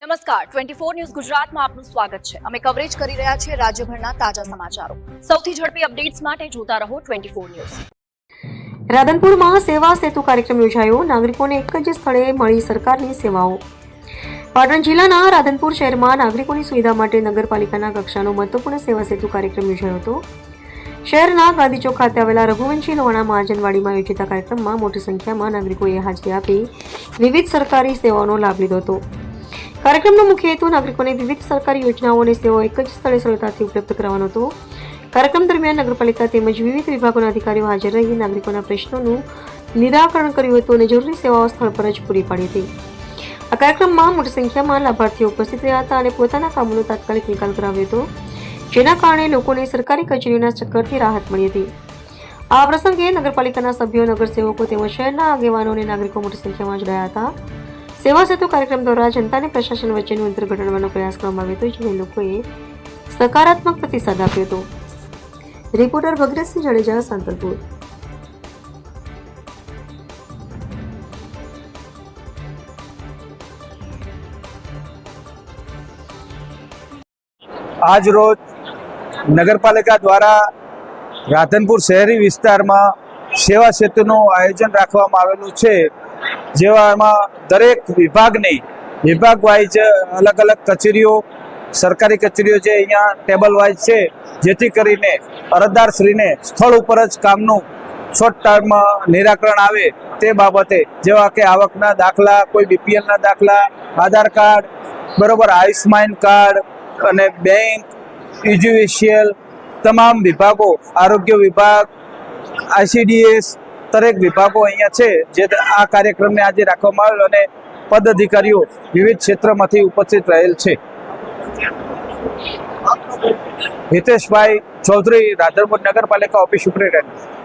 નમસ્કાર 24 ન્યૂઝ ગુજરાતમાં આપનું સ્વાગત છે। અમે કવરેજ કરી રહ્યા છીએ રાજ્યભરના તાજા સમાચારો। સૌથી ઝડપી અપડેટ્સ માટે જોતા રહો 24 ન્યૂઝ। રાધનપુરમાં સેવા સેતુ કાર્યક્રમ યોજાયો। નાગરિકોને એક જ સ્થળે મળી સરકારની સેવાઓ। પાટણ જિલ્લાના રાધનપુર શહેરમાં નાગરિકોની સુવિધા માટે નગરપાલિકાના કક્ષાનો મહત્વપૂર્ણ સેવા સેતુ કાર્યક્રમ યોજાયો હતો। શહેરના ગાંધી ચોક ખાતે આવેલા રઘુવંશી લોહાણા મહાજનવાડીમાં યોજિત કાર્યક્રમમાં મોટી સંખ્યામાં નાગરિકોએ હાજરી આપી વિવિધ સરકારી સેવાઓનો લાભ લીધો હતો। કાર્યક્રમનો મુખ્ય હેતુ નાગરિકોને વિવિધ સરકારી યોજનાઓ અને સેવાઓ એક જ સ્થળે સરળતાથી ઉપલબ્ધ કરાવવાનો હતો। કાર્યક્રમ દરમિયાન નગરપાલિકા તેમજ વિવિધ વિભાગોના અધિકારીઓ હાજર રહી નાગરિકોના પ્રશ્નોનું નિરાકરણ કર્યું હતું અને જરૂરી સેવાઓ સ્થળ પર જ પૂરી પાડી હતી। આ કાર્યક્રમમાં મોટી સંખ્યામાં લાભાર્થીઓ ઉપસ્થિત રહ્યા હતા અને પોતાના કામોનો તાત્કાલિક નિકાલ કરાવ્યો હતો, જેના કારણે લોકોને સરકારી કચેરીઓના ચક્કરથી રાહત મળી હતી। આ પ્રસંગે નગરપાલિકાના સભ્યો, નગરસેવકો તેમજ શહેરના આગેવાનો અને નાગરિકો મોટી સંખ્યામાં જોડાયા હતા। સેવા સેતુ કાર્યક્રમ દ્વારા જનતા અને પ્રશાસન વચ્ચેનું અંતર ઘટાડવાનો પ્રયાસ કરવામાં આવ્યો હતો, જેને લોકોએ સકારાત્મક પ્રતિસાદ આપ્યો હતો। રિપોર્ટર ભગીરથસિંહ જાડેજા, સાંતલપુર। આજ રોજ નગરપાલિકા દ્વારા રાધનપુર શહેરી વિસ્તારમાં સેવા સેતુનું આયોજન રાખવામાં આવેલું છે, જેમાં દરેક વિભાગ વાઇઝ અલગ અલગ કચેરીઓ, સરકારી કચેરીઓ જે અહીંયા ટેબલ વાઇઝ છે, જેથી કરીને અરજદારશ્રીને સ્થળ ઉપર જ કામનું શોર્ટ ટાઈમમાં નિરાકરણ આવે તે બાબતે, જેવા કે આવકના દાખલા, કોઈ બીપીએલના દાખલા, આધાર કાર્ડ, બરોબર, આયુષ્માન કાર્ડ અને બેંક, ઇજ્યુડિશિયલ તમામ વિભાગો, આરોગ્ય વિભાગ, આઈસીડીએસ, દરેક વિભાગો અહીંયા છે, જે આ કાર્યક્રમને આજે રાખવામાં આવ્યો અને પદ અધિકારીઓ વિવિધ ક્ષેત્રમાંથી ઉપસ્થિત રહેલ છે। હિતેશભાઈ ચૌધરી, રાધનપુર નગરપાલિકા ઓફિસ સુપ્રિન્ટેન્ડન્ટ।